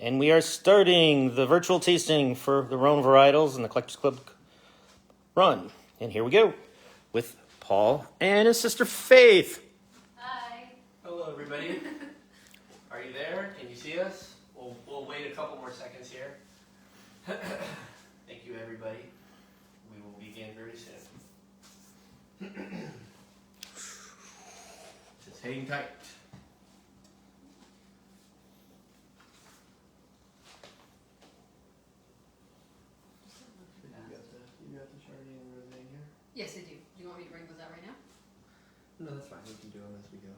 And we are starting the virtual tasting for the Rhone varietals and the Collectors Club Run. And here we go with Paul and his sister Faith. Hi. Hello, everybody. Are you there? Can you see us? We'll wait a couple more seconds here. Thank you, everybody. We will begin very soon. Just hang tight. You got the Chardonnay and Rosé here? Yes, I do. Do you want me to bring those out right now? No, that's fine. We can do them as we go.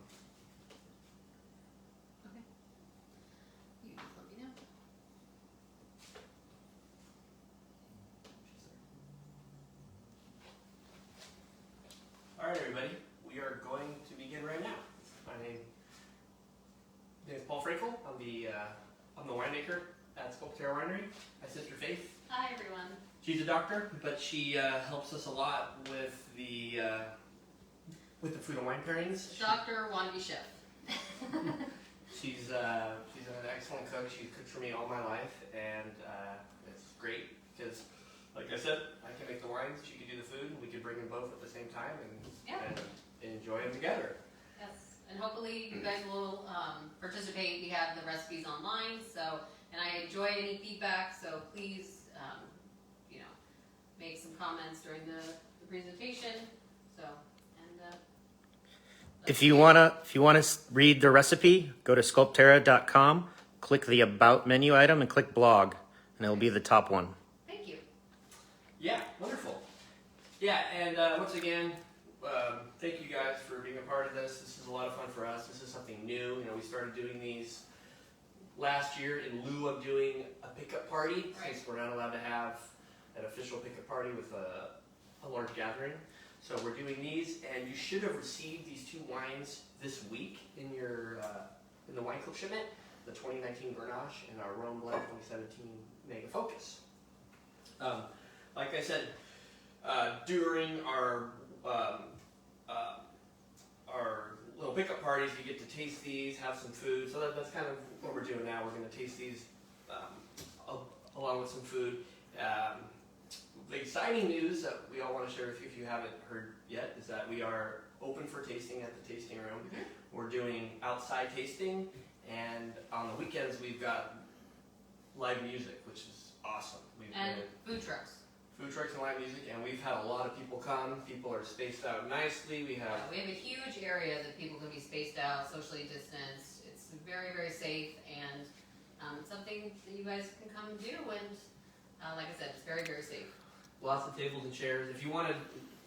Okay. You just let me know. All right, everybody. We are going to begin right now. My name is Paul Frankel. I'm the winemaker at Scultperra Winery. My sister Faith. Hi, everyone. She's a doctor, but she helps us a lot with the food and wine pairings. Doctor, wannabe chef. She's an excellent cook. She's cooked for me all my life, and it's great because, like I said, I can make the wines, she can do the food, and we can bring them both at the same time and enjoy them together. Yes, and hopefully you guys will participate. We have the recipes online, and I enjoy any feedback, so please, make some comments during the presentation. If you wanna read the recipe, go to sculpterra.com, click the About menu item, and click Blog, and it'll be the top one. Thank you. Yeah, wonderful. Yeah, and once again, thank you guys for being a part of this. This is a lot of fun for us. This is something new. We started doing these last year in lieu of doing a pickup party, Right. since we're not allowed to have an official pickup party with a large gathering. So we're doing these, and you should have received these two wines this week in your in the wine club shipment, the 2019 Grenache and our Rhone blend 2017 Mega Focus. Like I said, during our little pickup parties, you get to taste these, have some food. So that's kind of what we're doing now. We're going to taste these along with some food. The exciting news that we all want to share with you, if you haven't heard yet, is that we are open for tasting at the tasting room. Mm-hmm. We're doing outside tasting, and on the weekends we've got live music, which is awesome. And food trucks. Food trucks and live music, and we've had a lot of people come. People are spaced out nicely. We have We have a huge area that people can be spaced out, socially distanced. It's very, very safe, and something that you guys can come and do. And like I said, it's very, very safe. lots of tables and chairs. If you want to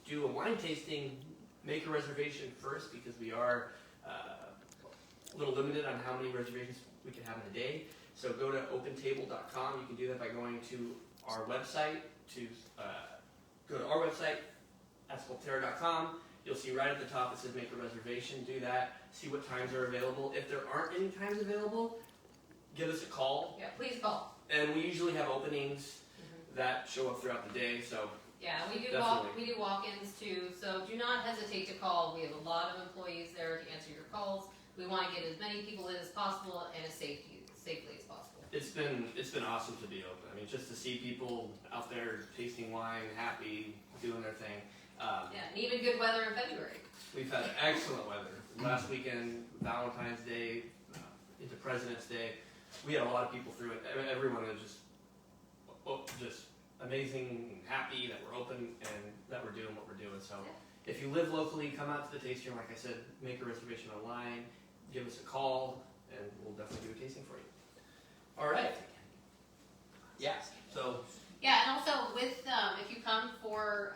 do a wine tasting, make a reservation first, because we are a little limited on how many reservations we can have in a day. So go to opentable.com. You can do that by going to our website. Go to our website at sculpterra.com. You'll see right at the top it says make a reservation. Do that. See what times are available. If there aren't any times available, give us a call. Yeah, please call. And we usually have openings that show up throughout the day. So yeah, we do definitely. walk-ins too. So do not hesitate to call. We have a lot of employees there to answer your calls. We want to get as many people in as possible and as safely as possible. It's been awesome to be open. I mean, just to see people out there tasting wine, happy, doing their thing. Yeah, and even good weather in February. We've had excellent weather. Last weekend, Valentine's Day, into President's Day, we had a lot of people through it. I mean, everyone was just amazing, happy that we're open and that we're doing what we're doing. So if you live locally, come out to the tasting room. Like I said, make a reservation online, give us a call, and we'll definitely do a tasting for you. All right. Yeah. So. Yeah, and also with if you come for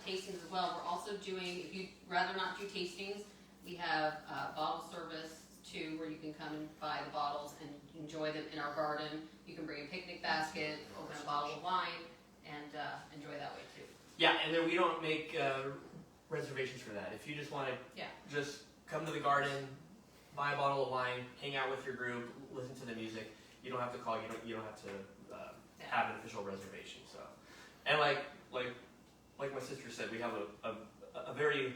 tastings as well, we're also doing. If you'd rather not do tastings, we have bottle service too, where you can come and buy the bottles and enjoy them in our garden. You can bring a picnic basket, open a bottle of wine, and enjoy that way too. Yeah, and then we don't make reservations for that. If you just want to just come to the garden, buy a bottle of wine, hang out with your group, listen to the music, you don't have to call. You don't have to have an official reservation. So, and like my sister said, we have a very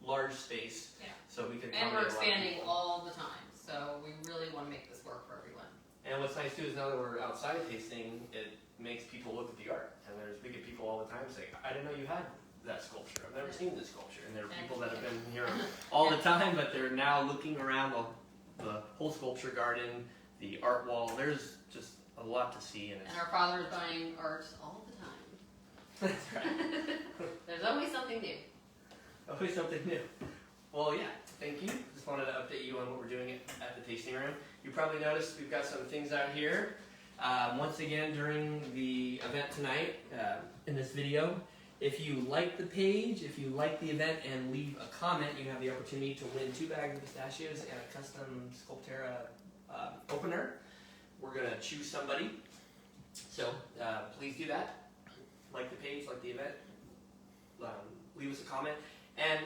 large space. Yeah. So we can. And we're expanding all the time, so we really want to make this work for everyone. And what's nice too is now that we're outside tasting, it makes people look at the art. And we get people all the time saying, I didn't know you had that sculpture. I've never seen this sculpture. And there are people that have been here all the time, but they're now looking around the whole sculpture garden, the art wall. There's just a lot to see. And our father is buying art all the time. That's right. There's always something new. Always something new. Well, yeah, thank you. Just wanted to update you on what we're doing at the tasting room. You probably noticed we've got some things out here. Once again, during the event tonight, in this video, if you like the page, if you like the event and leave a comment, you have the opportunity to win 2 bags of pistachios and a custom Scultperra opener. We're going to choose somebody. So please do that. Like the page, like the event. Leave us a comment. And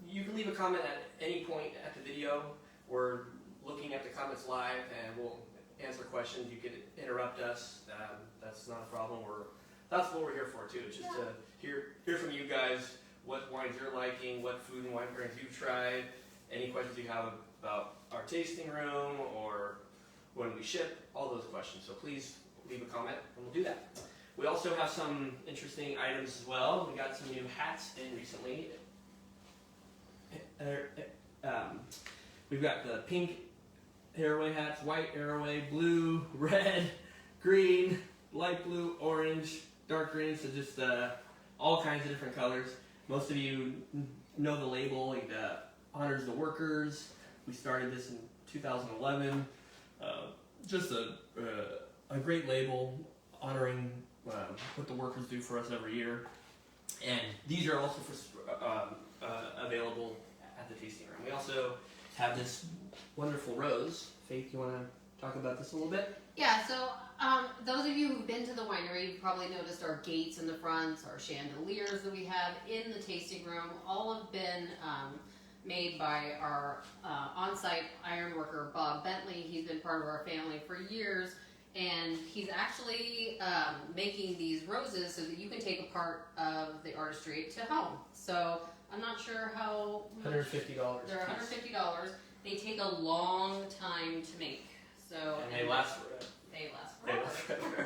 you can leave a comment at any point at the video. We're looking at the comments live and we'll answer questions. You can interrupt us. That's not a problem. That's what we're here for too. Just to hear from you guys what wines you're liking, what food and wine pairings you've tried, any questions you have about our tasting room or when we ship, all those questions. So please leave a comment and we'll do that. We also have some interesting items as well. We got some new hats in recently. We've got the pink Arroway hats, white Arroway, blue, red, green, light blue, orange, dark green, so just all kinds of different colors. Most of you know the label. It honors the workers. We started this in 2011. Just a great label honoring what the workers do for us every year. And these are also available at the tasting room. We also have this wonderful rose. Faith, you want to talk about this a little bit? Yeah, so those of you who've been to the winery, you've probably noticed our gates in the front, our chandeliers that we have in the tasting room, all have been made by our on-site iron worker, Bob Bentley. He's been part of our family for years, and he's actually making these roses so that you can take a part of the artistry to home. So I'm not sure how much. $150. They're $150. They take a long time to make. So and they last forever. They last forever.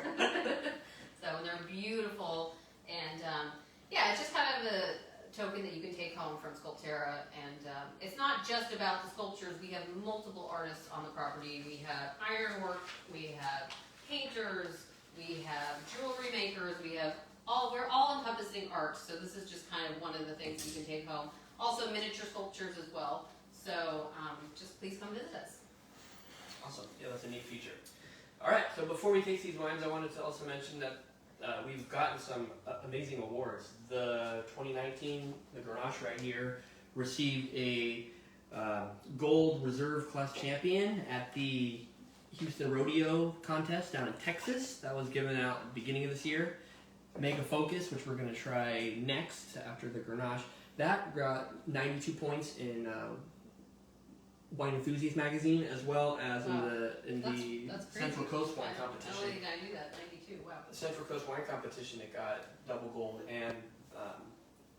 So they're beautiful, and yeah, it's just kind of a token that you can take home from Scultperra. And it's not just about the sculptures. We have multiple artists on the property. We have ironwork. We have painters. We have jewelry makers. We're all encompassing art. So this is just kind of one of the things you can take home. Also miniature sculptures as well. So just please come visit us. Awesome. Yeah, that's a neat feature. All right, so before we taste these wines, I wanted to also mention that we've gotten some amazing awards. The 2019, the Grenache right here, received a gold reserve class champion at the Houston Rodeo contest down in Texas. That was given out at the beginning of this year. Mega Focus, which we're going to try next after the Grenache, that got 92 points in Wine Enthusiast magazine, as well as in the Central Coast Wine Competition. I didn't do that. 92. Wow. The Central Coast Wine Competition, it got double gold and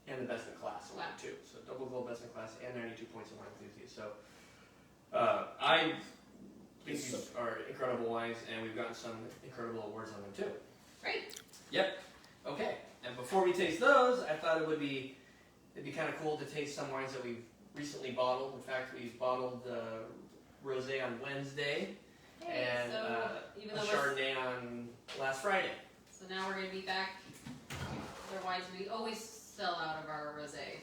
the best in class award too. So double gold, best in class, and 92 points in Wine Enthusiast. So I think these are incredible wines, and we've gotten some incredible awards on them too. Great. Yep. Okay. And before we taste those, I thought it'd be kind of cool to taste some wines that we've recently bottled. In fact, we bottled rosé on Wednesday and even a though Chardonnay on last Friday. So now we're going to be back with our wines. We always sell out of our rosé.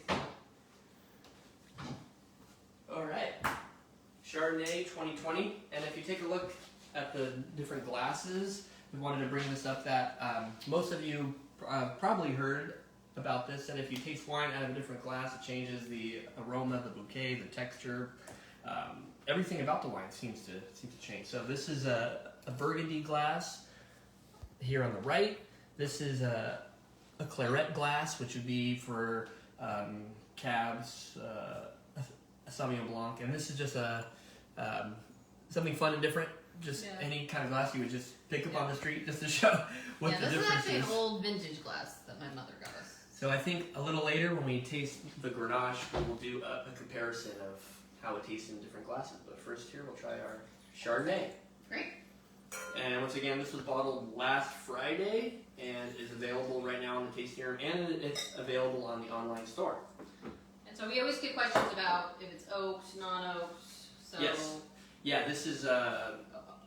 All right. Chardonnay 2020. And if you take a look at the different glasses, we wanted to bring this up that most of you probably heard about this, that if you taste wine out of a different glass, it changes the aroma, the bouquet, the texture. Everything about the wine seems to change. So this is a burgundy glass here on the right. This is a claret glass, which would be for cabs, a Sauvignon Blanc, and this is just something fun and different. Just any kind of glass you would just pick up on the street, just to show what the difference is. This is actually an old vintage glass that my mother got us. So I think a little later when we taste the Grenache, we'll do a comparison of how it tastes in different glasses. But first here, we'll try our Chardonnay. Great. And once again, this was bottled last Friday and is available right now in the tasting room, and it's available on the online store. And so we always get questions about if it's oaked, non-oaked. So Yes. Yeah, this is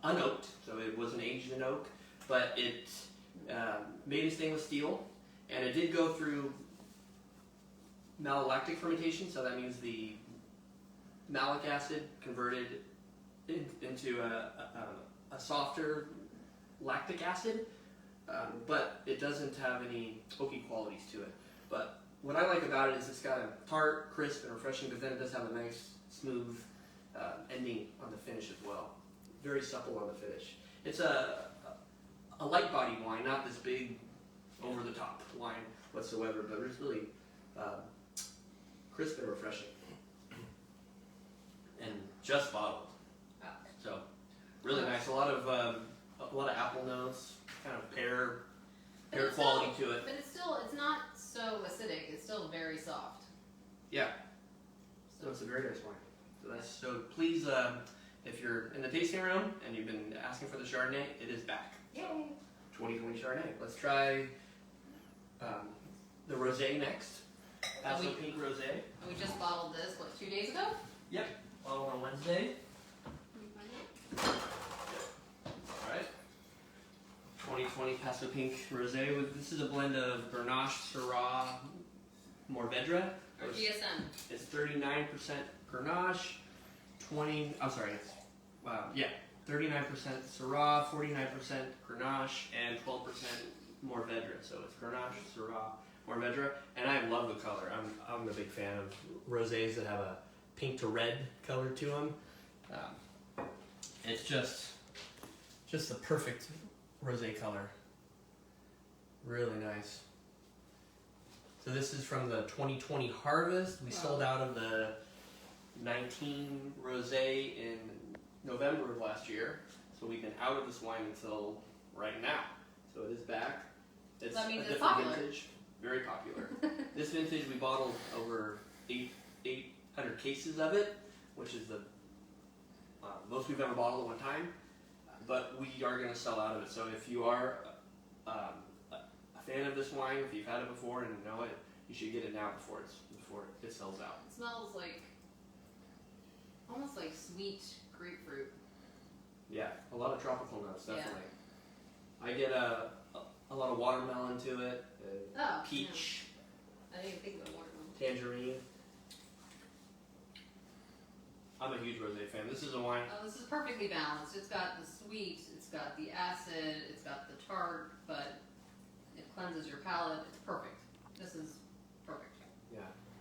unoaked, so it wasn't aged in oak, but it made in stainless steel, and it did go through malolactic fermentation, so that means the malic acid converted into a softer lactic acid, but it doesn't have any oaky qualities to it. But what I like about it is it's got a tart, crisp, and refreshing, but then it does have a nice, smooth ending on the finish as well. Very supple on the finish. It's a light bodied wine, not this big, over the top wine whatsoever, but it's really crisp and refreshing. And just bottled. So really nice. A lot of apple notes, kind of pear quality to it. But it's not so acidic. It's still very soft. Yeah. So it's a very nice wine. So please, if you're in the tasting room and you've been asking for the Chardonnay, it is back. Yay! 2020 Chardonnay. Let's try the rosé next. Paso Pink Rosé. And we just bottled this, what, 2 days ago? Yep. Bottled on Wednesday. Alright. 2020 Paso Pink Rosé. This is a blend of Grenache, Syrah, Mourvèdre. Or GSM. It's 39% Grenache, 39% Syrah, 49% Grenache, and 12% Mourvèdre. So it's Grenache, Syrah, Mourvèdre, and I love the color. I'm a big fan of rosés that have a pink to red color to them. It's just the perfect rosé color. Really nice. So this is from the 2020 harvest. We sold out of the 19 rosé in November of last year. So we've been out of this wine until right now. So it is back. It's That means a it's different popular. vintage. Very popular. This vintage we bottled over 800 cases of it, which is the most we've ever bottled at one time. But we are going to sell out of it. So if you are a fan of this wine, if you've had it before and know it, you should get it now before it sells out. It smells like, almost like sweet grapefruit. Yeah, a lot of tropical notes, definitely. I get a lot of watermelon to it, peach, I didn't even think about watermelon. tangerine. I'm a huge rosé fan. This is a wine. Oh, this is perfectly balanced. It's got the sweet, it's got the acid, it's got the tart, but it cleanses your palate. It's perfect. This is perfect. Yeah,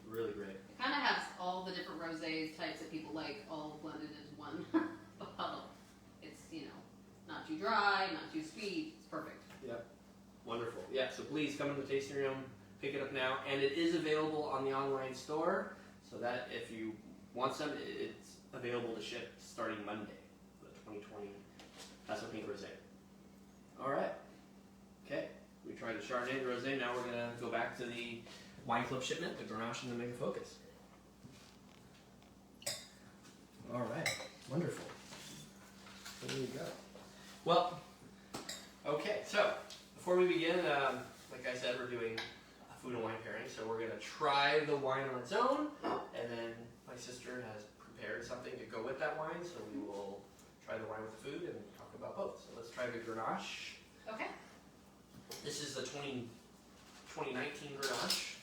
really great. It kind of has all the different rosés types that people like all blended into one bottle. It's, not too dry, not too sweet. It's perfect. Yep, wonderful. Yeah, so please come in the tasting room, pick it up now, and it is available on the online store. So that if you want some, it's available to ship starting Monday, the 2020 Paso Pink Rosé. All right. Okay. We tried the Chardonnay and Rosé. Now we're gonna go back to the wine club shipment, the Grenache and the Mega Focus. All right. Wonderful. There you go. Well. Okay. So before we begin, like I said, we're doing a food and wine pairing. So we're gonna try the wine on its own, and then my sister has prepared something to go with that wine. So we will try the wine with the food and talk about both. So let's try the Grenache. Okay. This is the 2019 Grenache,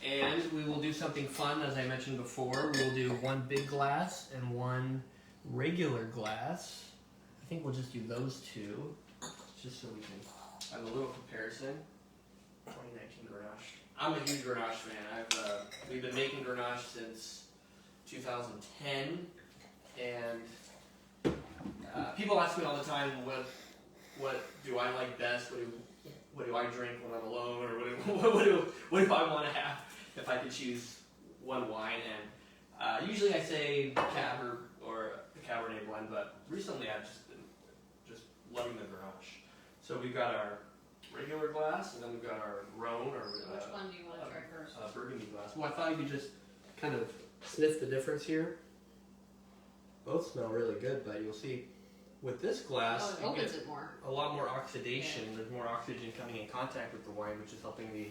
and we will do something fun, as I mentioned before. We'll do one big glass and one regular glass. I think we'll just do those two, just so we can have a little comparison. 2019 Grenache. I'm a huge Grenache fan. We've been making Grenache since 2010, and people ask me all the time, what do I like best? What do I drink when I'm alone, or what do I want to have if I could choose one wine? And usually I say Cab or the Cabernet blend, but recently I've just been loving the Grenache. So we've got our regular glass, and then we've got our Rhone, or Which one do you want to try first? Burgundy glass. Well, I thought you could just kind of sniff the difference here. Both smell really good, but you'll see With this glass, Oh, it you opens get it more. a lot more oxidation. There's more oxygen coming in contact with the wine, which is helping the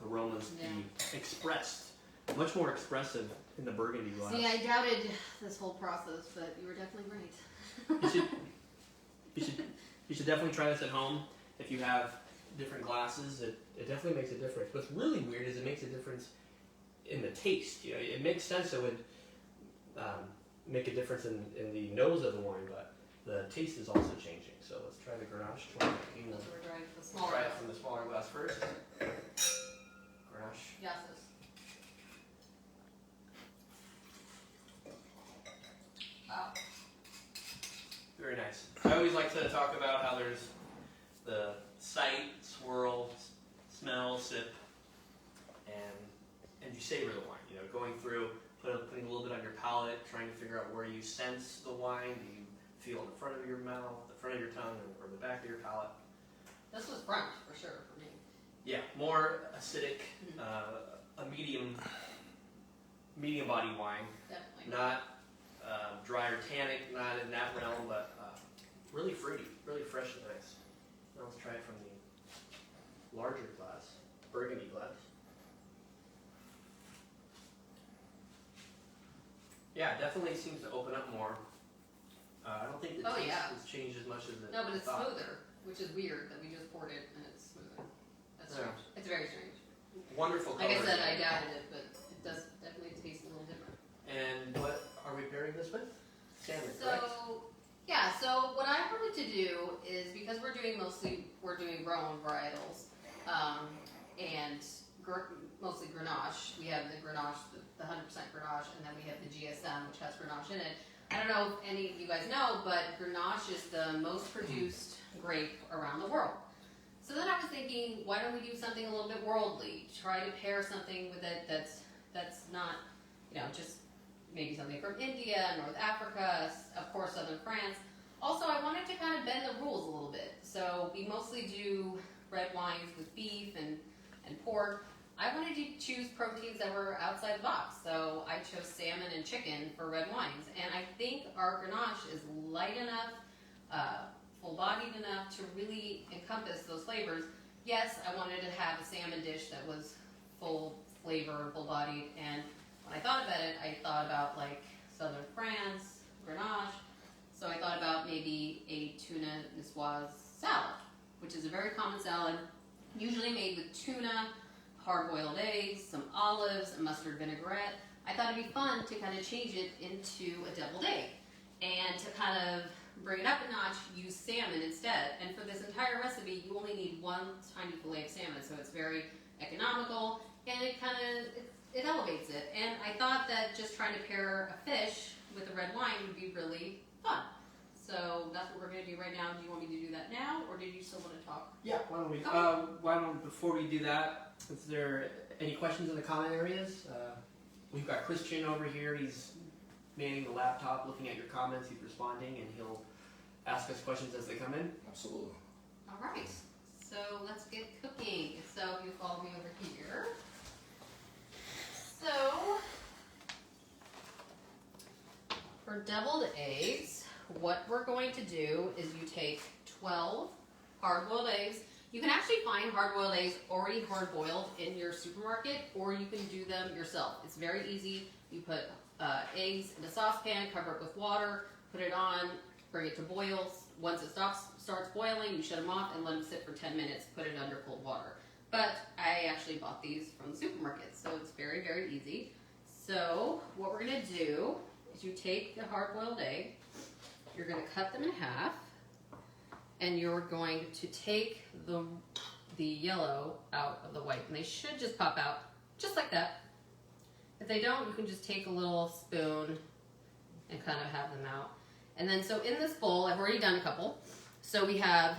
aromas be expressed. Much more expressive in the Burgundy glass. See, I doubted this whole process, but you were definitely right. You should definitely try this at home. If you have different glasses, it definitely makes a difference. What's really weird is it makes a difference in the taste. You know, it makes sense it would make a difference in the nose of the wine, but the taste is also changing. So let's try the Grenache 2019. That's what we're trying for the We'll smaller. try it from the smaller glass first. Grenache. Yes. Wow. Very nice. I always like to talk about how there's the sight, swirl, smell, sip, and you savor the wine. You know, going through, putting a little bit on your palate, trying to figure out where you sense the wine. Do you feel in the front of your mouth, the front of your tongue, or the back of your palate? This was front for sure for me. Yeah, more acidic, a medium body wine. Definitely. Not dry or tannic, not in that realm, but really fruity, really fresh and nice. Now let's try it from the larger glass, Burgundy glass. Yeah, it definitely seems to open up more. I don't think the taste has changed as much as it No, but it's thought. smoother, which is weird that we just poured it and it's smoother. That's Yeah. strange. It's very strange. Wonderful color. Like I said, I doubted it, but it does definitely taste a little different. And what are we pairing this with? Salmon, So, right? yeah, so what I wanted to do is, because we're doing Rhone varietals, and mostly Grenache. We have the Grenache, the 100% Grenache, and then we have the GSM, which has Grenache in it. I don't know if any of you guys know, but Grenache is the most produced grape around the world. So then I was thinking, why don't we do something a little bit worldly? Try to pair something with it that's not, just maybe something from India, North Africa, of course southern France. Also, I wanted to kind of bend the rules a little bit. So we mostly do red wines with beef and pork. I wanted to choose proteins that were outside the box. So I chose salmon and chicken for red wines. And I think our Grenache is light enough, full-bodied enough to really encompass those flavors. Yes, I wanted to have a salmon dish that was full flavor, full-bodied, and when I thought about it, I thought about like southern France, Grenache. So I thought about maybe a tuna Nicoise salad, which is a very common salad, usually made with tuna, hard-boiled eggs, some olives, a mustard vinaigrette. I thought it'd be fun to kind of change it into a deviled egg, and to kind of bring it up a notch, use salmon instead. And for this entire recipe, you only need one tiny fillet of salmon, so it's very economical, and it elevates it. And I thought that just trying to pair a fish with a red wine would be really fun. So that's what we're going to do right now. Do you want me to do that now, or did you still want to talk? Yeah, why don't we, Okay. before we do that, is there any questions in the comment areas? We've got Christian over here. He's manning the laptop, looking at your comments. He's responding, and he'll ask us questions as they come in. Absolutely. All right. So let's get cooking. So you follow me over here. So for deviled eggs, what we're going to do is you take 12 hard-boiled eggs. You can actually find hard-boiled eggs already hard-boiled in your supermarket, or you can do them yourself. It's very easy. You put eggs in a saucepan, cover it with water, put it on, bring it to boil. Once it starts boiling, you shut them off and let them sit for 10 minutes. Put it under cold water. But I actually bought these from the supermarket, so it's very, very easy. So what we're going to do is you take the hard-boiled egg, you're going to cut them in half, and you're going to take the yellow out of the white. And they should just pop out, just like that. If they don't, you can just take a little spoon and kind of have them out. And then, so in this bowl, I've already done a couple. So we have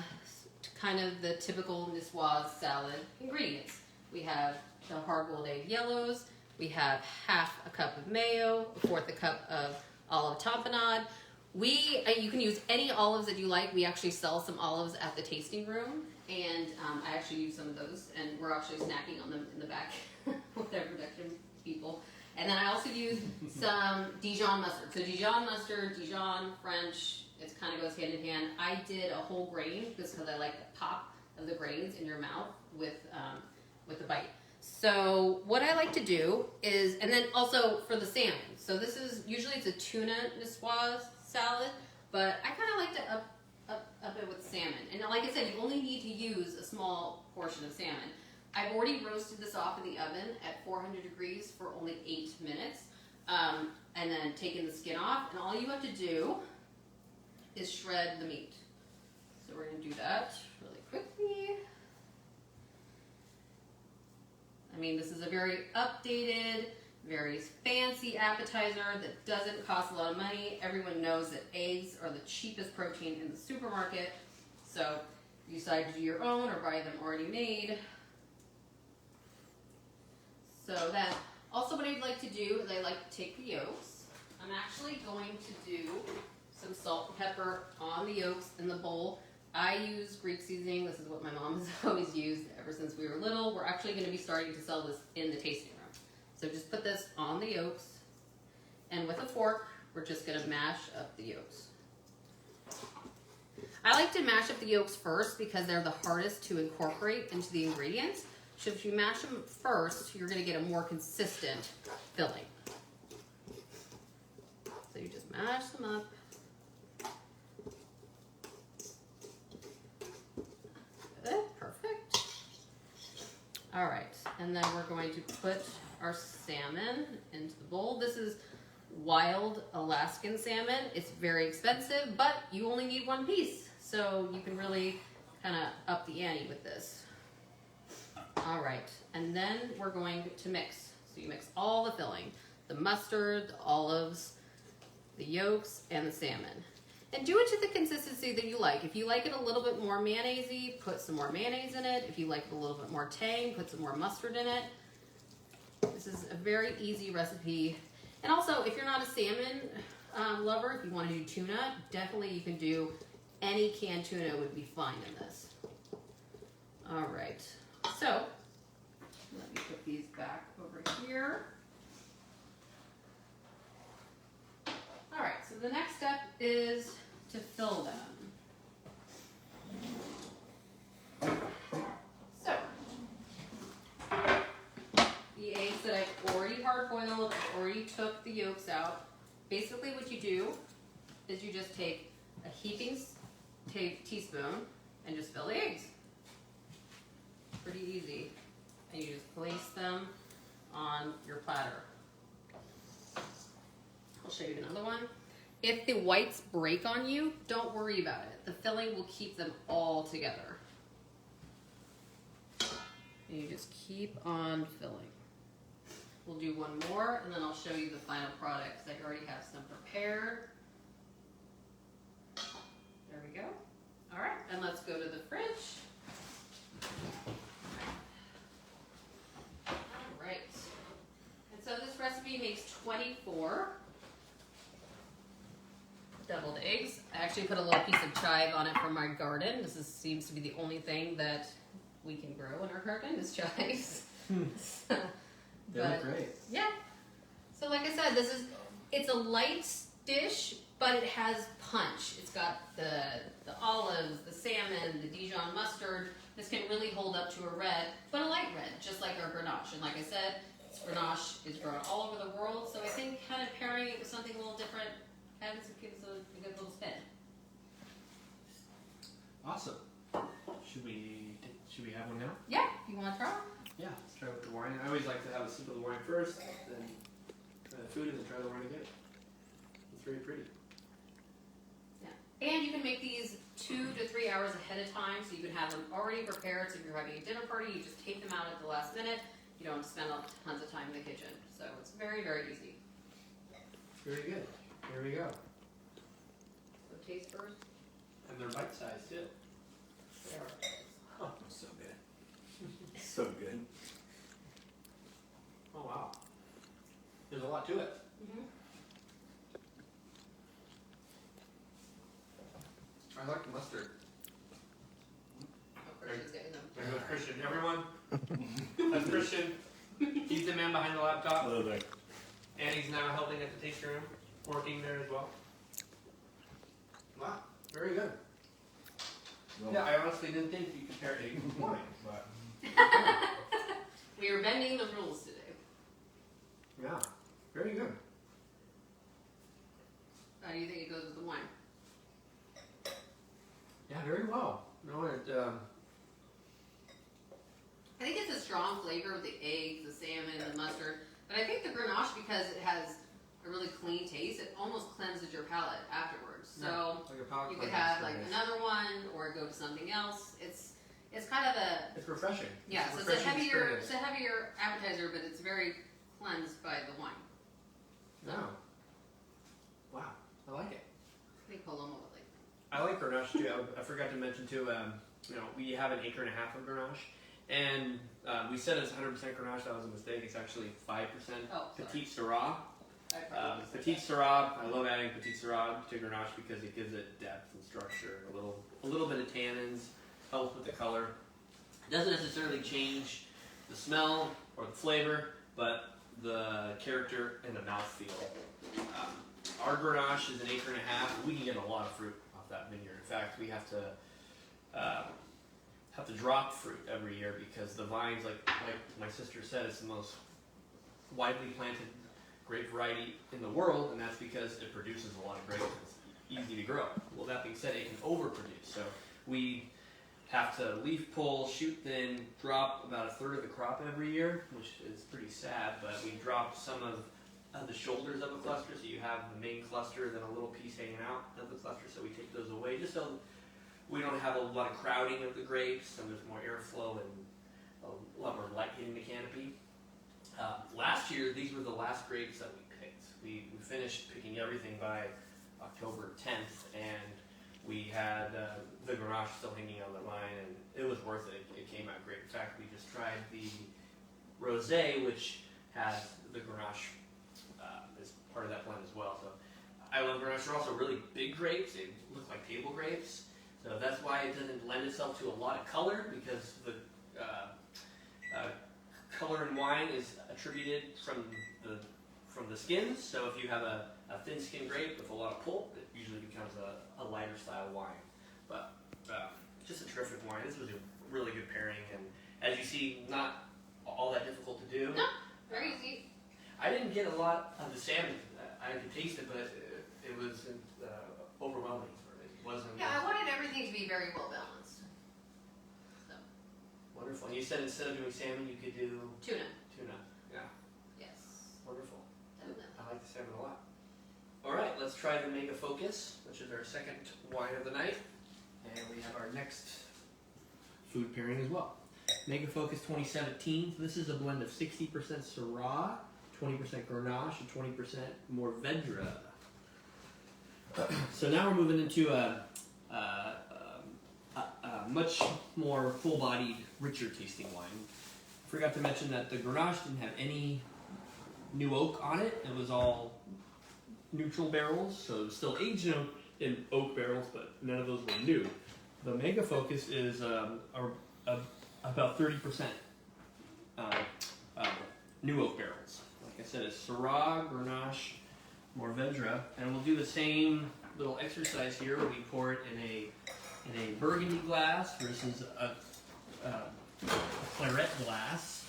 kind of the typical Nicoise salad ingredients. We have the hard-boiled egg yellows. We have half a cup of mayo, a fourth a cup of olive tapenade. You can use any olives that you like. We actually sell some olives at the tasting room, and I actually use some of those, and we're actually snacking on them in the back with our production people. And then I also use some Dijon mustard. So Dijon mustard, Dijon, French, It kind of goes hand in hand. I did a whole grain just because I like the pop of the grains in your mouth with the bite. So what I like to do is, and then also for the salmon. So this is, usually it's a tuna Nicoise salad, but I kind of like to up it with salmon. And like I said, you only need to use a small portion of salmon. I've already roasted this off in the oven at 400 degrees for only 8 minutes. And then taken the skin off, and all you have to do is shred the meat. So we're going to do that really quickly. I mean, this is a very updated, very fancy appetizer that doesn't cost a lot of money. Everyone knows that eggs are the cheapest protein in the supermarket. So you decide to do your own or buy them already made. So then, also what I'd like to do is I like to take the yolks. I'm actually going to do some salt and pepper on the yolks in the bowl. I use Greek seasoning. This is what my mom has always used ever since we were little. We're actually going to be starting to sell this in the tasting room. So just put this on the yolks, and with a fork, we're just going to mash up the yolks. I like to mash up the yolks first because they're the hardest to incorporate into the ingredients. So if you mash them first, you're going to get a more consistent filling. So you just mash them up. Good, perfect. All right, and then we're going to put our salmon into the bowl. This is wild Alaskan salmon. It's very expensive, but you only need one piece. So you can really kind of up the ante with this. All right, and then we're going to mix. So you mix all the filling, the mustard, the olives, the yolks, and the salmon. And do it to the consistency that you like. If you like it a little bit more mayonnaise-y, put some more mayonnaise in it. If you like it a little bit more tang, put some more mustard in it. This is a very easy recipe. And also, if you're not a salmon lover, if you want to do tuna, definitely you can do any canned tuna would be fine in this. All right, so let me put these back over here. All right, so the next step is to fill them. So, the eggs that I've already hard-boiled, I've already took the yolks out. Basically what you do is you just take a heaping teaspoon and just fill the eggs. Pretty easy. And you just place them on your platter. I'll show you another one. If the whites break on you, don't worry about it. The filling will keep them all together. And you just keep on filling. We'll do one more, and then I'll show you the final product, because I already have some prepared. There we go. All right, and let's go to the fridge. All right. And so this recipe makes 24 deviled eggs. I actually put a little piece of chive on it from my garden. This seems to be the only thing that we can grow in our garden is chives. They look great. Yeah. So like I said, it's a light dish, but it has punch. It's got the olives, the salmon, the Dijon mustard. This can really hold up to a red, but a light red, just like our Grenache. And like I said, Grenache is grown all over the world, so I think kind of pairing it with something a little different gives a good little spin. Awesome. Should we have one now? Yeah, if you want to try. Yeah, let's try with the wine. I always like to have a sip of the wine first, then try the food, and then try the wine again. It's very pretty. Yeah, and you can make these 2 to 3 hours ahead of time, so you can have them already prepared. So if you're having a dinner party, you just take them out at the last minute. You don't spend tons of time in the kitchen. So it's very, very easy. Very good. Here we go. So taste first. And they're bite-sized too. There. Oh, so good. So good. Oh wow. There's a lot to it. Mm-hmm. I like the mustard. Oh, Christian's getting them. There goes Christian. Everyone, that's Christian. He's the man behind the laptop. Hello there. And he's now helping at the tasting room, working there as well. Wow. Very good. Well, Yeah, I honestly didn't think you compared egg with wine, but We are bending the rules today. yeah, very good. How do you think it goes with the wine? Yeah, very well. No, I think it's a strong flavor with the eggs, the salmon, the mustard. But I think the Grenache, because it has a really clean taste, it almost cleanses your palate afterwards. So like a palate you could cleanser have like experience. another one or go to something else. It's kind of a It's refreshing. yeah. It's So a it's a refreshing heavier experience. appetizer, but it's very cleansed by the wine. No. Wow, I like it. I think Paloma would like that. I like Grenache too. I forgot to mention too. We have an acre and a half of Grenache, and we said it's 100% Grenache. That was a mistake. It's actually 5% Oh, Petite Syrah. I probably said Petite that. Syrah. I love adding Petite Syrah to Grenache because it gives it depth and structure. A little bit of tannins, helps with the color. It doesn't necessarily change the smell or the flavor, but the character and the mouthfeel. Our Grenache is an acre and a half. We can get a lot of fruit off that vineyard. In fact, we have to drop fruit every year because the vines, like my sister said, it's the most widely planted grape variety in the world, and that's because it produces a lot of grapes. It's easy to grow. Well, that being said, it can overproduce. So we have to leaf pull, shoot thin, drop about a third of the crop every year, which is pretty sad, but we drop some of the shoulders of a cluster, so you have the main cluster, then a little piece hanging out of the cluster, so we take those away just so we don't have a lot of crowding of the grapes, and there's more airflow and a lot more light hitting the canopy. Last year, these were the last grapes that we picked. We finished picking everything by October 10th, and we had the Grenache still hanging on the vine, and it was worth it. It came out great. In fact, we just tried the Rosé, which has the Grenache as part of that blend as well. So I love Grenache. They're also really big grapes. They look like table grapes. So that's why it doesn't lend itself to a lot of color, because the color in wine is attributed from the skins. So if you have a thin skin grape with a lot of pulp, it usually becomes a lighter style wine. But just a terrific wine. This was a really good pairing, and as you see, not all that difficult to do. No, very easy. I didn't get a lot of the salmon. I could taste it, but it was overwhelming. It wasn't. Yeah, I wanted everything to be very well balanced. So Wonderful. And you said instead of doing salmon, you could do tuna. tuna. Yeah, Yes. wonderful. Definitely. I like the salmon a lot. All right, let's try the Mega Focus, which is our second wine of the night. And we have our next food pairing as well. Mega Focus 2017. This is a blend of 60% Syrah, 20% Grenache, and 20% Mourvèdre. So now we're moving into a much more full-bodied, richer tasting wine. Forgot to mention that the Grenache didn't have any new oak on it. It was all neutral barrels, so it was still aged in oak barrels, but none of those were new. The Mega Focus is about 30% new oak barrels. Like I said, it's Syrah, Grenache, Mourvèdre, and we'll do the same little exercise here where we pour it in a burgundy glass versus a claret glass.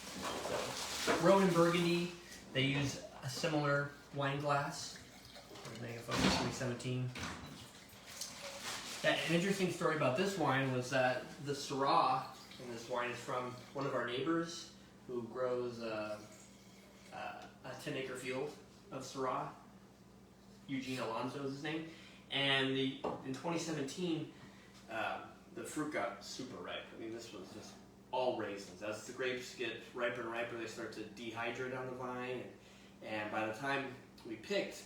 So, Rhone and Burgundy, they use a similar wine glass. Mega Focus 2017. An interesting story about this wine was that the Syrah in this wine is from one of our neighbors who grows a 10-acre field of Syrah. Eugene Alonso is his name. And in 2017, the fruit got super ripe. I mean, this was just all raisins. As the grapes get riper and riper, they start to dehydrate on the vine. And by the time we picked,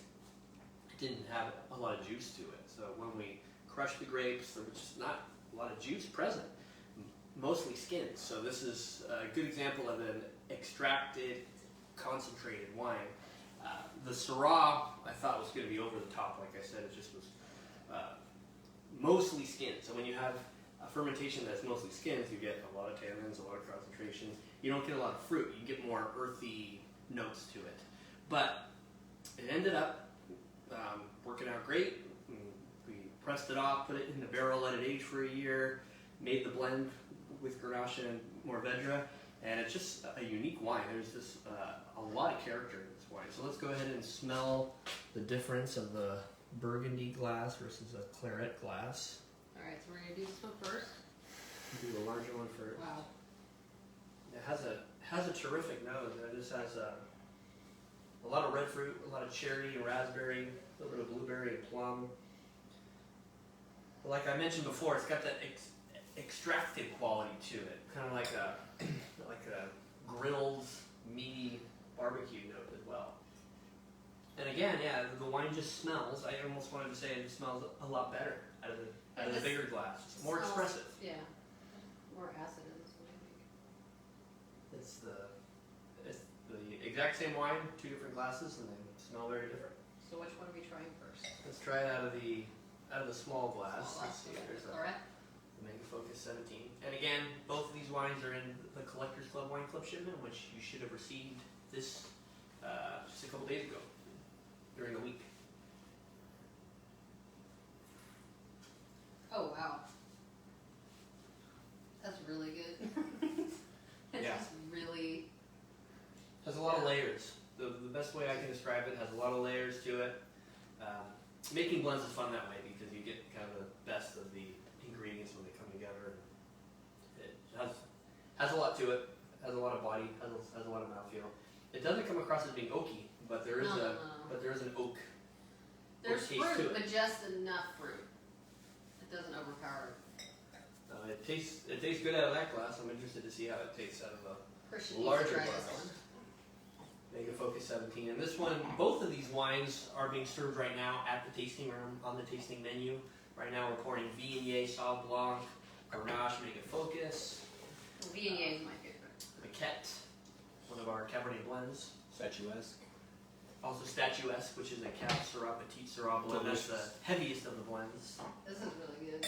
it didn't have a lot of juice to it. So when we crushed the grapes, there was just not a lot of juice present, mostly skins. So this is a good example of an extracted, concentrated wine. The Syrah, I thought was going to be over the top. Like I said, it just was mostly skins. So when you have a fermentation that's mostly skins, you get a lot of tannins, a lot of concentration. You don't get a lot of fruit. You get more earthy notes to it. But it ended up working out great. We pressed it off, put it in the barrel, let it age for a year, made the blend with Grenache and Mourvèdre, and it's just a unique wine. There's just a lot of character in this wine. So let's go ahead and smell the difference of the Burgundy glass versus a claret glass. All right, so we're gonna do this one first. Do the larger one first. Wow. It has a terrific nose. It just has a lot of red fruit, a lot of cherry and raspberry, a little bit of blueberry and plum. But like I mentioned before, it's got that extractive quality to it, kind of like a grilled meaty barbecue note as well. And again, yeah, the wine just smells. I almost wanted to say it smells a lot better out of the bigger glass. It's more expressive. Yeah, more acid in this one, I think. It's the exact same wine, two different glasses, and they smell very different. So which one are we trying first? Let's try it out of the small glass. Let's see. Okay. There's All right. the Mega Focus 17. And again, both of these wines are in the Collectors Club Wine Club shipment, which you should have received this just a couple days ago during the week. Oh wow, that's really good. It's Yeah. just really. Has a lot of layers. The best way I can describe it has a lot of layers to it. Making blends is fun that way because you get kind of the best of the ingredients when they come together. It has a lot to it. Has a lot of body. Has a lot of mouthfeel. It doesn't come across as being oaky, but there is No. but there is an oak. There's taste to fruit, it. but just enough fruit. It doesn't overpower it. It tastes good out of that glass. I'm interested to see how it tastes out of Christian a needs to larger try glass. this one. Mega Focus 17. And this one, both of these wines are being served right now at the tasting room on the tasting menu. Right now we're pouring Viognier, Sauv Blanc, Grenache, Mega Focus, Viognier is my favorite. Maquette, one of our Cabernet blends. Statuesque. Also Statuesque, which is a Cab Syrah, Petite Syrah blend. That's the heaviest of the blends. This is really good.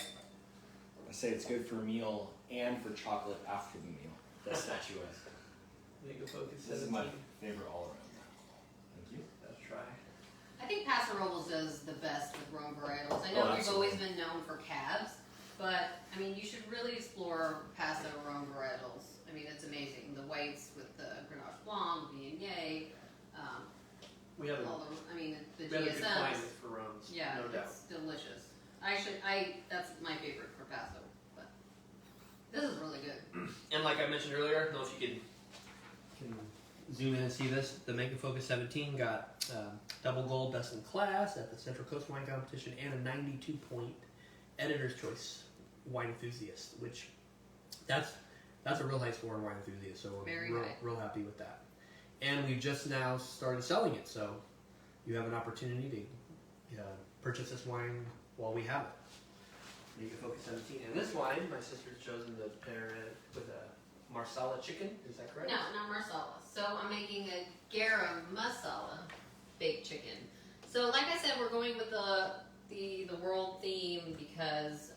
I say it's good for a meal and for chocolate after the meal. That's statuesque. Mega Focus 17. This is my favorite all around. Thank you. Let's try. I think Paso Robles does the best with Rhone varietals. I know Oh, we've always absolutely. been known for cabs, but I mean, you should really explore Paso Rhone varietals. I mean, it's amazing. The whites with the Grenache Blanc, Viognier, We have all the, I mean, the a good climate GSMs. for Rhones. Yeah, no doubt. it's delicious. That's my favorite for Paso, but this is really good. And like I mentioned earlier, I don't know if you can zoom in and see this. The Mega Focus 17 got double gold best in class at the Central Coast Wine Competition and a 92-point Editor's Choice Wine Enthusiast, which that's a real high score in Wine Enthusiast. So Very we're high. real happy with that. And we've just now started selling it, so you have an opportunity to purchase this wine while we have it. Mega Focus 17. And this wine, my sister's chosen to pair it with a Masala chicken. Is that correct? No, not Marsala. So I'm making a Garam Masala baked chicken. So like I said, we're going with the world theme because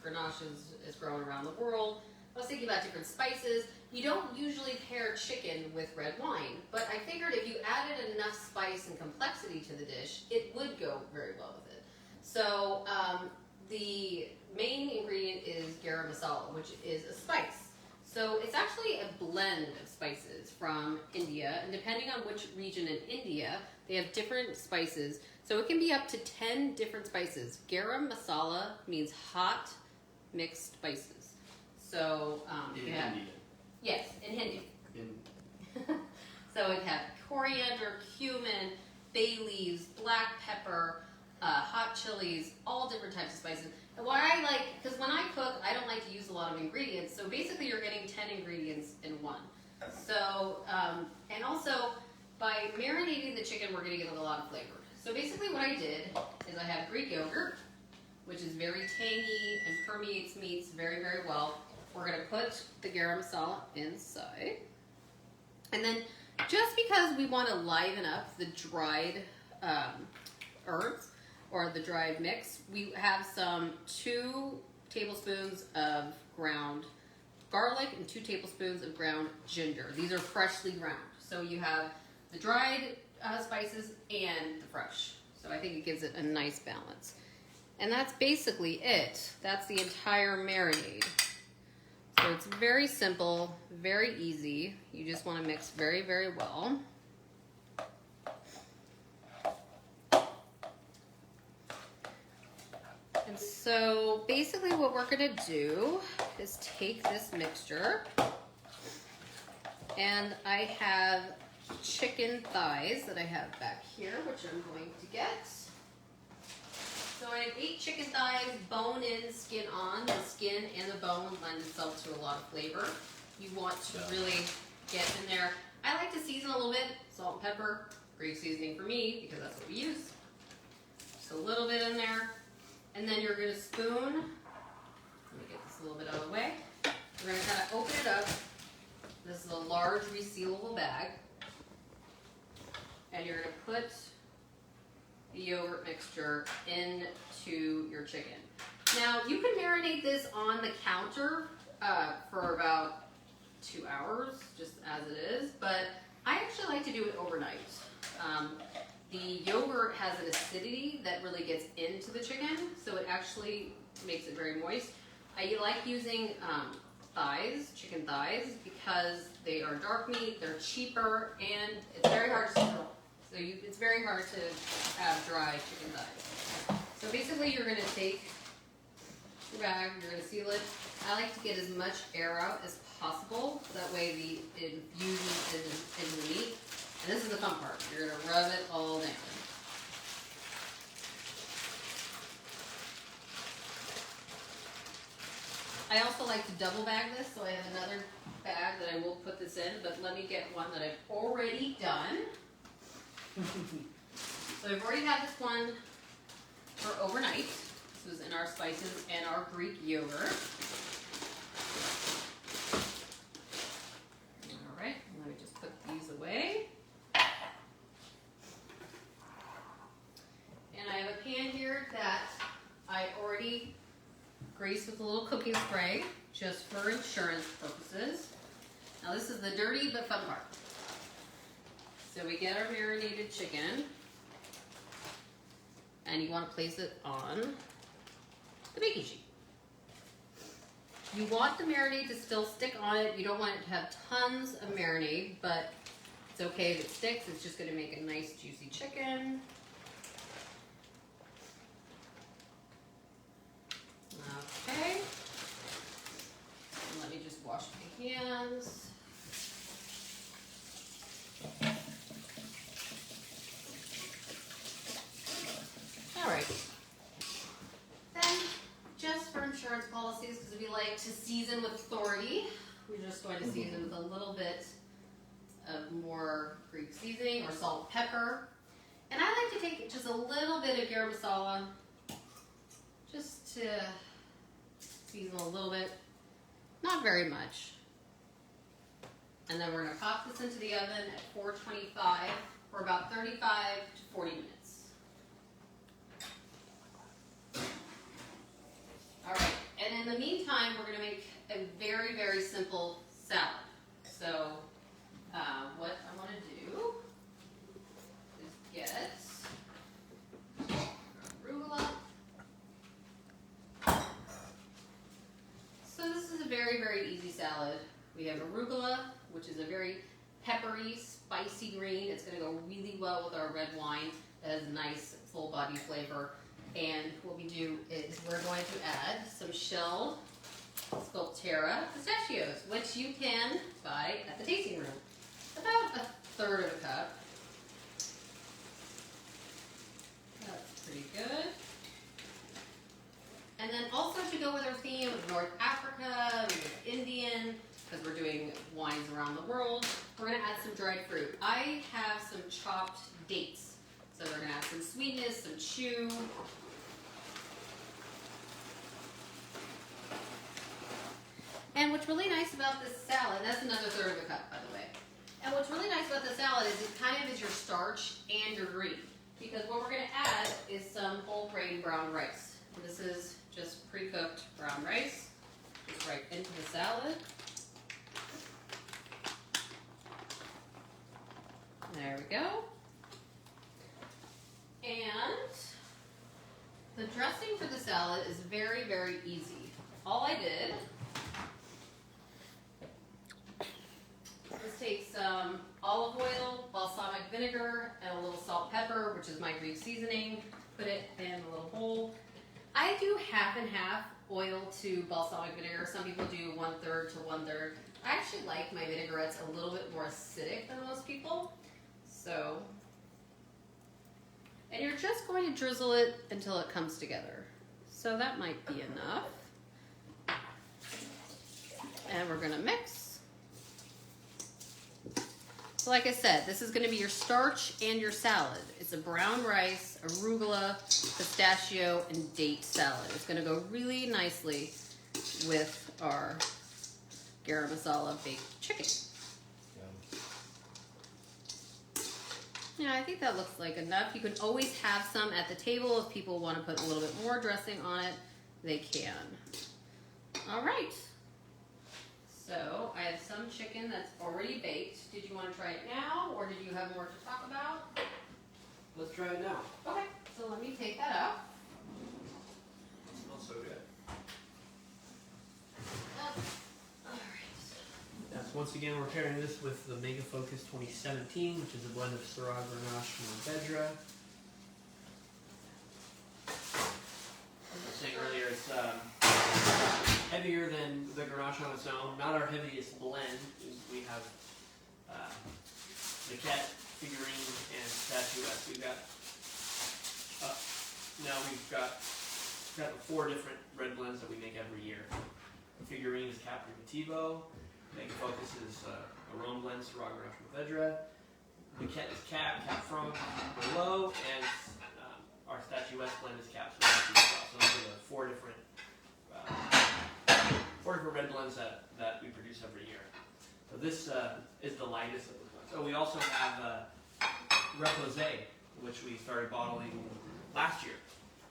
Grenache is grown around the world. I was thinking about different spices. You don't usually pair chicken with red wine, but I figured if you added enough spice and complexity to the dish, it would go very well with it. So the main ingredient is garam masala, which is a spice. So it's actually a blend of spices from India, and depending on which region in India, they have different spices. So it can be up to 10 different spices. Garam masala means hot mixed spices. So In you have, Indian. yes, in Hindi. In So it had coriander, cumin, bay leaves, black pepper, hot chilies, all different types of spices. And what I like, because when I cook, I don't like to use a lot of ingredients. So basically you're getting 10 ingredients in one. So, and also by marinating the chicken, we're going to get a lot of flavor. So basically what I did is I have Greek yogurt, which is very tangy and permeates meats very, very well. We're going to put the garam masala inside. And then just because we want to liven up the dried herbs or the dried mix, we have some 2 tablespoons of ground garlic and 2 tablespoons of ground ginger. These are freshly ground. So you have the dried spices and the fresh. So I think it gives it a nice balance. And that's basically it. That's the entire marinade. So it's very simple, very easy. You just want to mix very, very well. And so basically what we're going to do is take this mixture, and I have chicken thighs that I have back here, which I'm going to get. So I have 8 chicken thighs, bone in, skin on. The skin and the bone lend itself to a lot of flavor. You want to really get in there. I like to season a little bit, salt and pepper, Greek seasoning for me, because that's what we use. Just a little bit in there. And then you're going to spoon. Let me get this a little bit out of the way. We're going to kind of open it up. This is a large resealable bag. And you're going to put the yogurt mixture into your chicken. Now, you can marinate this on the counter for about 2 hours, just as it is, but I actually like to do it overnight. The yogurt has an acidity that really gets into the chicken, so it actually makes it very moist. I like using thighs, chicken thighs, because they are dark meat, they're cheaper, and it's very hard to store. So it's very hard to have dry chicken thighs. So basically you're going to take your bag, you're going to seal it. I like to get as much air out as possible, so that way the infusion is in the meat. And this is the fun part. You're going to rub it all down. I also like to double bag this, so I have another bag that I will put this in, but let me get one that I've already done. So I've already had this one for overnight. This was in our spices and our Greek yogurt. All right, let me just put these away. And I have a pan here that I already greased with a little cooking spray, just for insurance purposes. Now this is the dirty but fun part. So we get our marinated chicken, and you want to place it on the baking sheet. You want the marinade to still stick on it. You don't want it to have tons of marinade, but it's okay if it sticks. It's just going to make a nice juicy chicken. Okay. And let me just wash my hands. Alright, then just for insurance policies, because we like to season with authority, we're just going to season with a little bit of more Greek seasoning or salt and pepper. And I like to take just a little bit of Garam Masala, just to season a little bit, not very much. And then we're going to pop this into the oven at 425 for about 35 to 40 minutes. All right, and in the meantime, we're going to make a very, very simple salad. So what I want to do is get arugula. So this is a very, very easy salad. We have arugula, which is a very peppery, spicy green. It's going to go really well with our red wine. It has nice, full body flavor. And what we do is we're going to add some shelled Scultperra pistachios, which you can buy at the tasting room. About 1/3 of a cup. That's pretty good. And then also to go with our theme of North Africa, Indian, because we're doing wines around the world, we're going to add some dried fruit. I have some chopped dates. So we're going to add some sweetness, some chew. And what's really nice about this salad, that's another 1/3 of a cup, by the way. And what's really nice about the salad is it kind of is your starch and your green. Because what we're going to add is some whole grain brown rice. This is just pre-cooked brown rice. Just right into the salad. There we go. And the dressing for the very, very easy. All I did was take some olive oil, balsamic vinegar, and a little salt, pepper, which is my Greek seasoning. Put it in a little bowl. I do half and half oil to balsamic vinegar. Some people do 1/3 to 1/3. I actually like my vinaigrettes a little bit more acidic than most people. So, and you're just going to drizzle it until it comes together. So that might be enough. And we're gonna mix. So like I said, this is gonna be your starch and your salad. It's a brown rice, arugula, pistachio, and date salad. It's gonna go really nicely with our garam masala baked chicken. Yeah, I think that looks like enough. You can always have some at the table if people want to put a little bit more dressing on it, they can. All right. So I have some chicken that's already baked. Did you want to try it now, or did you have more to talk about? Let's try it now. Okay, so let me take that out. It smells so good. All right. Yes, once again, we're pairing this with the Mega Focus 2017, which is a blend of Syrah, Grenache, and Mourvèdre. As I was saying earlier, it's heavier than the Grenache on its own. Not our heaviest blend. We have the cat figurine and statuette. We've got now we've got 4 different red blends that we make every year. The figurine is Cat Primitivo. Mega Focus is a Rhone blend, Syrah, Grenache, Mourvèdre. The cat is Cat Frankel below, and our statuette blend is Cat Syrah. So those are the 4 different red blends that we produce every year. So this is the lightest of those ones. So we also have Reposé, which we started bottling last year.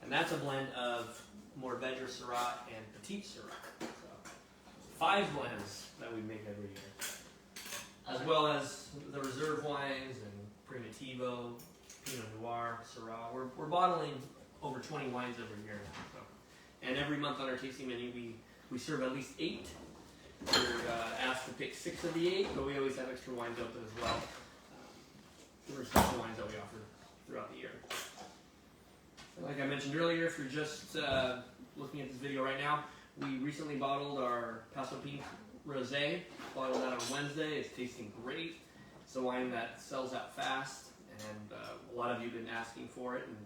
And that's a blend of Mourvèdre, Syrah, and Petite Syrah. So 5 blends that we make every year. As well as the reserve wines and Primitivo, Pinot Noir, Syrah. We're bottling over 20 wines every year now. So. And every month on our tasting menu, we serve at least 8. We're asked to pick 6 of the 8, but we always have extra wines open as well. There are special wines that we offer throughout the year. Like I mentioned earlier, if you're just looking at this video right now, we recently bottled our Paso Pink Rosé. Bottled that on Wednesday. It's tasting great. It's a wine that sells out fast, and a lot of you have been asking for it and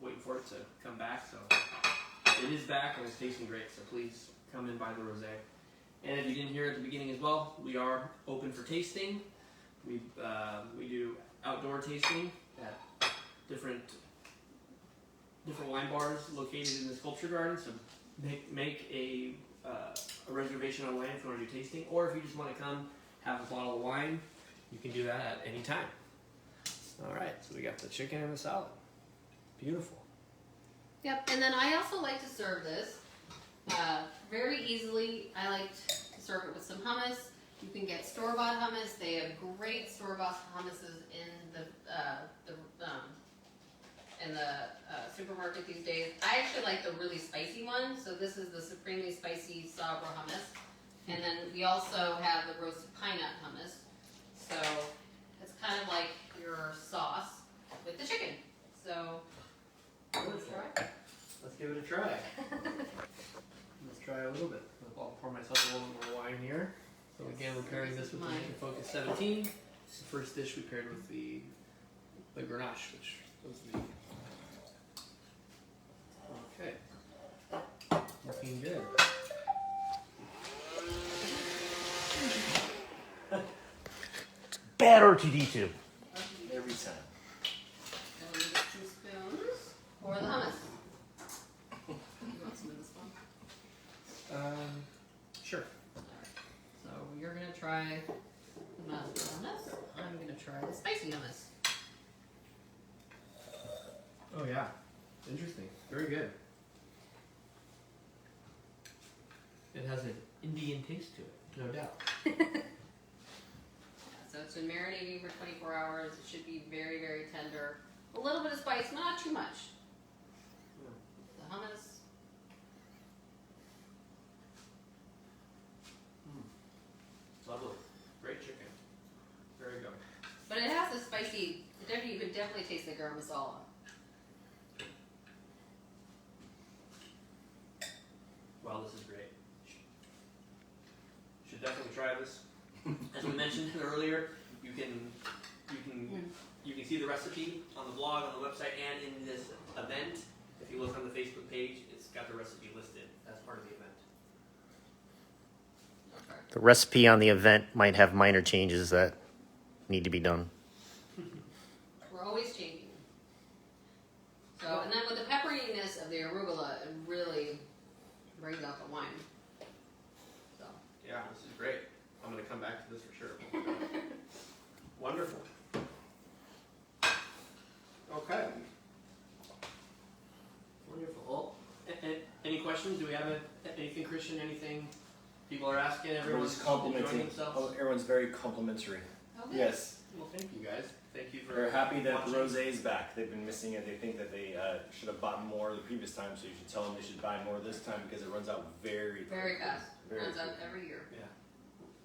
waiting for it to come back. So it is back and it's tasting great. So please come and buy the rosé. And if you didn't hear at the beginning as well, we are open for tasting. We do outdoor tasting at different wine bars located in the Sculpture Garden. So make a reservation online if you want to do tasting, or if you just want to come have a bottle of wine, you can do that at any time. All right, so we got the chicken and the salad. Beautiful. Yep, and then I also like to serve this very easily. I like to serve it with some hummus. You can get store-bought hummus. They have great store-bought hummuses in the supermarket these days. I actually like the really spicy one. So this is the supremely spicy Sabra hummus. And then we also have the roasted pine nut hummus. So it's kind of like your sauce with the chicken. So let's try. Let's give it a try. Let's try a little bit. I'll pour myself a little bit more wine here. So again, we're pairing this with the Mega Focus 17. The first dish we paired with the Grenache, which was the... Okay. Looking good. Better to D2. Every time. And we'll get 2 spoons for the hummus. You want some of this one? Sure. So you're going to try the hummus. I'm going to try the spicy hummus. Oh yeah. Interesting. Very good. It has an Indian taste to it, no doubt. So it's been marinating for 24 hours. It should be very, very tender. A little bit of spice, but not too much. The hummus. definitely taste the garam masala. Wow, this is great. Should definitely try this. As we mentioned earlier, you can see the recipe on the blog, on the website, and in this event. If you look on the Facebook page, it's got the recipe listed as part of the event. The recipe on the event might have minor changes that need to be done. We're always changing. So, and then with the pepperiness of the arugula, it really brings out the wine. So. Yeah, this is great. I'm going to come back to this for sure. Wonderful. Okay. Wonderful. Well, any questions? Do we have anything, Christian? Anything people are asking? Everyone's complimenting. themselves? Oh, everyone's very complimentary. Okay. Yes. Well, thank you guys. Thank you for. They're happy that watching. Rosé's back. They've been missing it. They think that they should have bought more the previous time, so you should tell them they should buy more this time because it runs out very Fast. Very Runs out quickly. every year. Yeah.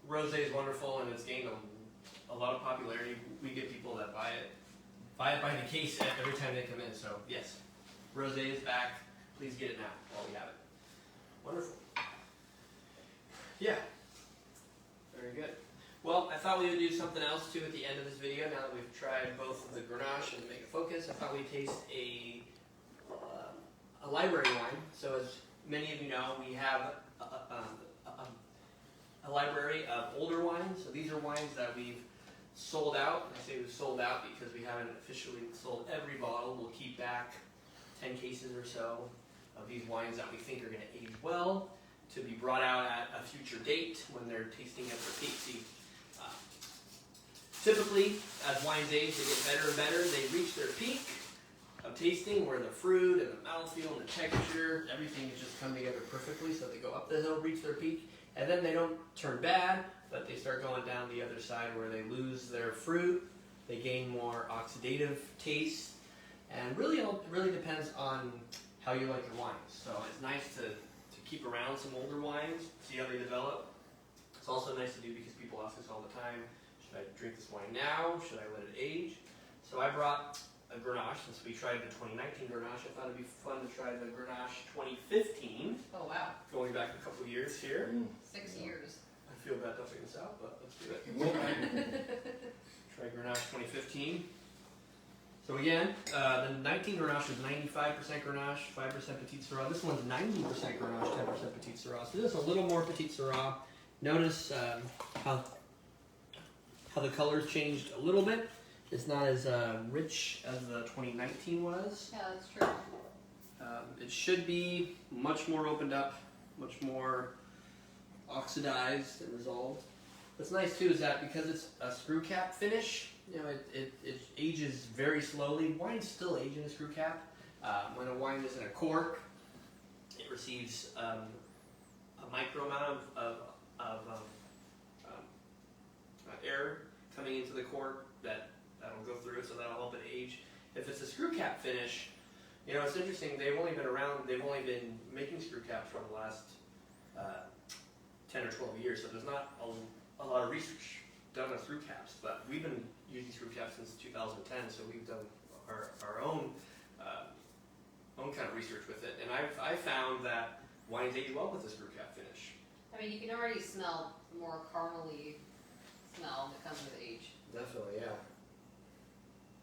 Rosé is wonderful and it's gained a lot of popularity. We get people that buy it by the case every time they come in. So yes, Rosé is back. Please get it now while we have it. Wonderful. Yeah. Very good. Well, I thought we would do something else too at the end of this video. Now that we've tried both of the Grenache and Make a Focus, I thought we'd taste a library wine. So as many of you know, we have a library of older wines. So these are wines that we've sold out. I say we've sold out because we haven't officially sold every bottle. We'll keep back 10 cases or so of these wines that we think are going to age well to be brought out at a future date when they're tasting at their peak. See, typically, as wines age, they get better and better. They reach their peak of tasting where the fruit and the mouthfeel and the texture, everything has just come together perfectly. So they go up the hill, reach their peak, and then they don't turn bad, but they start going down the other side where they lose their fruit. They gain more oxidative taste, and really, it really depends on how you like your wines. So it's nice to keep around some older wines, see how they develop. It's also nice to do because people ask us all the time, should I drink this wine now? Should I let it age? So I brought a Grenache, since we tried the 2019 Grenache, I thought it'd be fun to try the Grenache 2015. Oh wow. Going back a couple years here. 6 years. I feel bad dumping this out, but let's do it. Try Grenache 2015. So again, the 19 Grenache was 95% Grenache, 5% Petite Syrah. This one's 90% Grenache, 10% Petite Syrah. So this is a little more Petite Syrah. Notice how the colors changed a little bit. It's not as rich as the 2019 was. Yeah, that's true. It should be much more opened up, much more oxidized and resolved. What's nice too is that because it's a screw cap finish, you know, it ages very slowly. Wines still age in a screw cap. When a wine is in a cork, it receives a micro amount of air coming into the cork that'll go through it, so that'll help it age. If it's a screw cap finish, you know, it's interesting. They've only been making screw caps for the last 10 or 12 years, so there's not a lot of research done on screw caps. But we've been using screw caps since 2010, so we've done our own kind of research with it. And I found that wines age well with a screw cap finish. I mean, you can already smell the more caramely smell that comes with age. Definitely, yeah.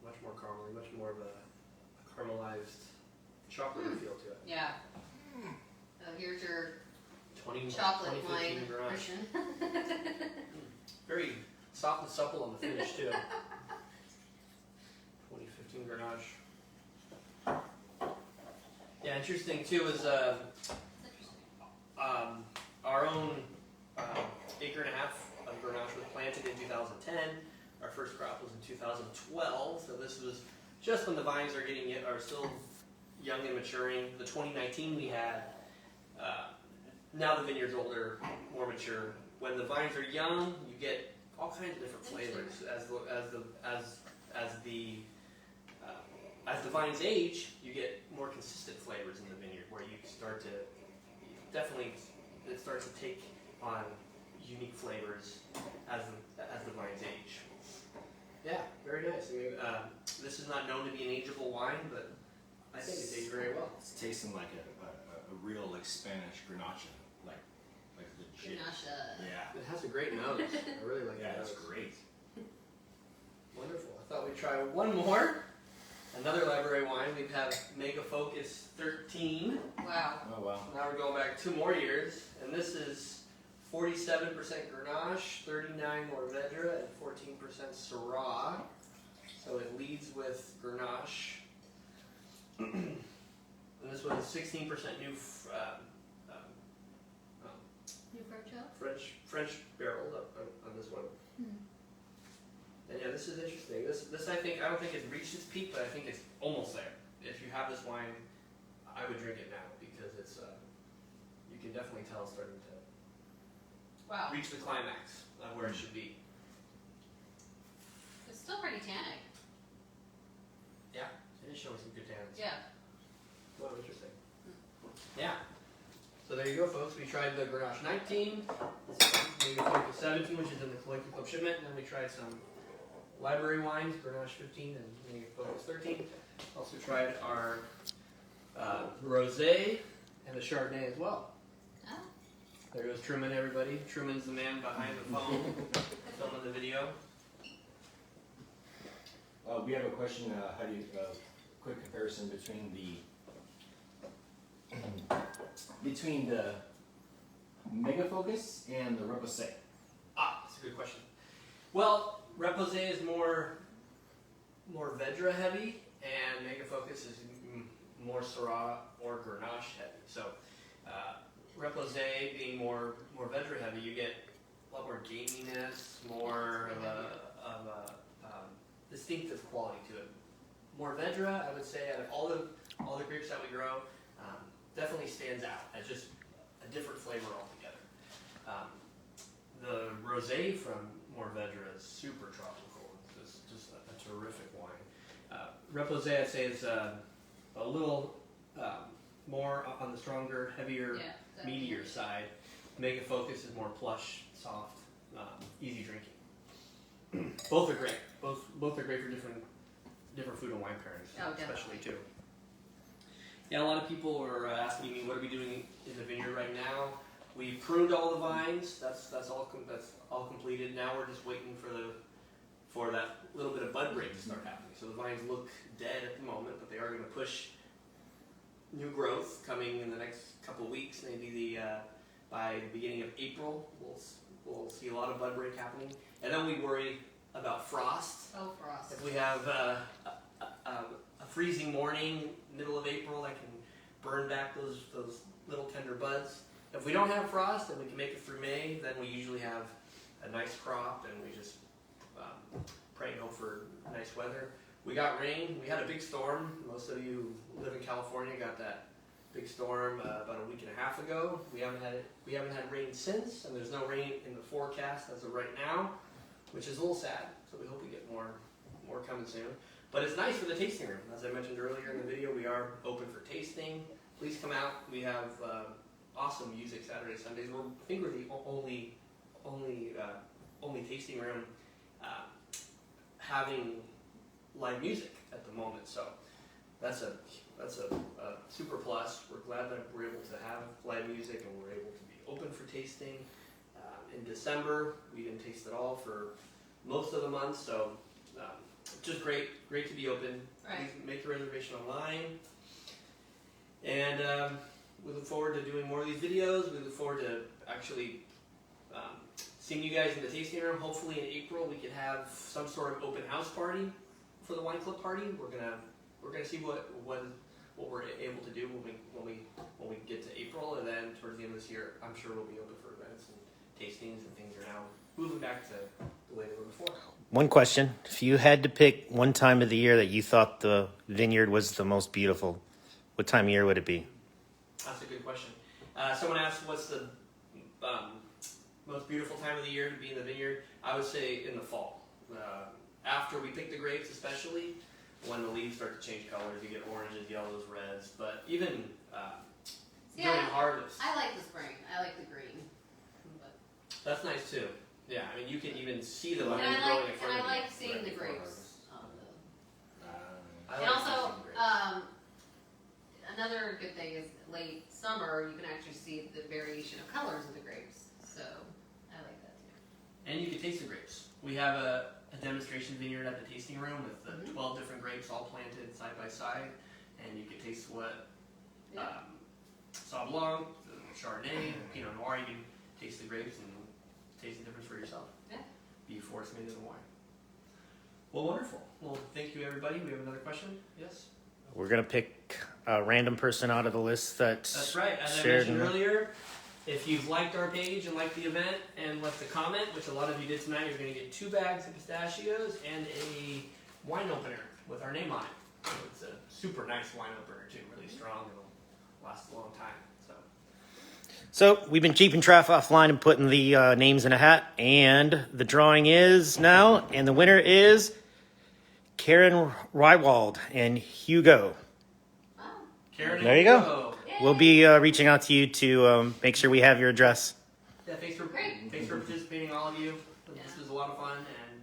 Much more caramely, much more of a caramelized chocolatey feel to it. Yeah. So here's your 20, chocolate 2015 wine, Grenache. Christian. Very soft and supple on the finish too. 2015 Grenache. Yeah, interesting too is our own acre and a half of Grenache was planted in 2010. Our first crop was in 2012, so this was just when the vines are still young and maturing. The 2019 we had. Now the vineyard's older, more mature. When the vines are young, you get all kinds of different flavors. As the vines age, you get more consistent flavors in the vineyard, where you start to it starts to take on unique flavors as the vines age. Yeah, very nice. I mean, this is not known to be an ageable wine, but I think it tastes very well. It's tasting like a real like Spanish Grenache, like legit. Grenache. Yeah. It has a great nose. I really like Yeah, that. it's great. Wonderful. I thought we'd try one more. Another library wine. We have Mega Focus 13. Wow. Oh wow. Now we're going back 2 more years, and this is 47% Grenache, 39 Mourvèdre, and 14% Syrah. So it leads with Grenache. And this one is 16% new New French French barrel on this one. And yeah, this is interesting. This I don't think it's reached its peak, but I think it's almost there. If you have this wine, I would drink it now because it's you can definitely tell it's starting to Wow. reach the climax of where it should be. It's still pretty tannic. Yeah, it is showing some good tannins. Yeah. Wow, interesting. Yeah. So there you go, folks. We tried the Grenache 19, maybe Focus 17, which is in the Collector Club shipment, and then we tried some library wines, Grenache 15 and maybe Focus 13. Also tried our Rosé and the Chardonnay as well. Oh. There goes Truman, everybody. Truman's the man behind the phone, filming the video. We have a question. How do you quick comparison between the Mega Focus and the Reposé? Ah, that's a good question. Well, Reposé is more Mourvèdre heavy, and Mega Focus is more Syrah or Grenache heavy. So, Reposé being more Mourvèdre heavy, you get a lot more gaminess, more of a distinctive quality to it. Mourvèdre, I would say, out of all the grapes that we grow, definitely stands out as just a different flavor altogether. The Rosé from Mourvèdre is super tropical. It's just a terrific wine. Reposé, I'd say, is a little more on the stronger, heavier, meatier side. Mega Focus is more plush, soft, easy drinking. Both are great. Both are great for different food and wine pairings, especially too. Yeah, a lot of people are asking me, what are we doing in the vineyard right now? We pruned all the vines. That's all completed. Now we're just waiting for that little bit of bud break to start happening. So the vines look dead at the moment, but they are going to push new growth coming in the next couple of weeks. Maybe by the beginning of April, we'll see a lot of bud break happening. And then we worry about frost. Oh, frost. If we have a freezing morning, middle of April, that can burn back those little tender buds. If we don't have frost and we can make it through May, then we usually have a nice crop, and we just pray and hope for nice weather. We got rain. We had a big storm. Most of you who live in California got that big storm about a week and a half ago. We haven't had rain since, and there's no rain in the forecast as of right now, which is a little sad. So we hope we get more coming soon. But it's nice for the tasting room. As I mentioned earlier in the video, we are open for tasting. Please come out. We have awesome music Saturdays, Sundays. I think we're the only tasting room having live music at the moment. So that's a super plus. We're glad that we're able to have live music and we're able to be open for tasting. In December, we didn't taste at all for most of the month, so just great to be open. Right. Please make your reservation online. And we look forward to doing more of these videos. We look forward to actually seeing you guys in the tasting room. Hopefully in April we can have some sort of open house party for the wine club party. We're gonna see what we're able to do when we get to April, and then towards the end of this year, I'm sure we'll be open for events and tastings, and things are now moving back to the way they were before. One question. If you had to pick one time of the year that you thought the vineyard was the most beautiful, what time of year would it be? That's a good question. Someone asked what's the most beautiful time of the year to be in the vineyard. I would say in the fall. After we pick the grapes, especially, when the leaves start to change colors, you get oranges, yellows, reds, but even during harvest. I like the spring. I like the green. But That's nice too. Yeah, I mean, you can even see the And vines I growing like, in front and of I you. like seeing right the before grapes. I And like also, tasting grapes. another good thing is late summer, you can actually see the variation of colors of the grapes. So I like that too. And you can taste the grapes. We have a demonstration vineyard at the tasting room with the 12 different grapes all planted side by side, and you can taste what Sauv Blanc, the Chardonnay, Pinot Noir. You can taste the grapes and taste the difference for yourself. Yeah. Before it's made in the wine. Well, wonderful. Well, thank you, everybody. We have another question. Yes. We're gonna pick a random person out of the list That's right. As I shared mentioned in- earlier, if you've liked our page and liked the event and left a comment, which a lot of you did tonight, you're going to get 2 bags of pistachios and a wine opener with our name on it. So it's a super nice wine opener too, really strong. It'll last a long time. So we've been keeping track offline and putting the names in a hat, and the drawing is now, and the winner is Karen Rywald and Hugo. Wow. Karen, There you go. go. We'll be reaching out to you to make sure we have your address. Yeah, thanks for Great. participating, all of you. This was a lot of fun, and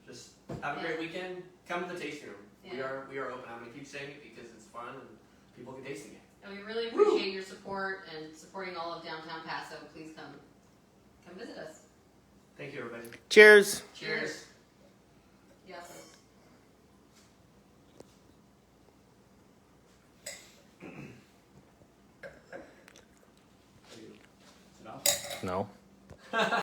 just have a great weekend. Come to the tasting room. Yeah. We are open. I'm going to keep saying it because it's fun and people can taste it. And we really appreciate your support and supporting all of downtown Paso. Please come visit us. Thank you, everybody. Cheers. Cheers. Yes. Is it off? No.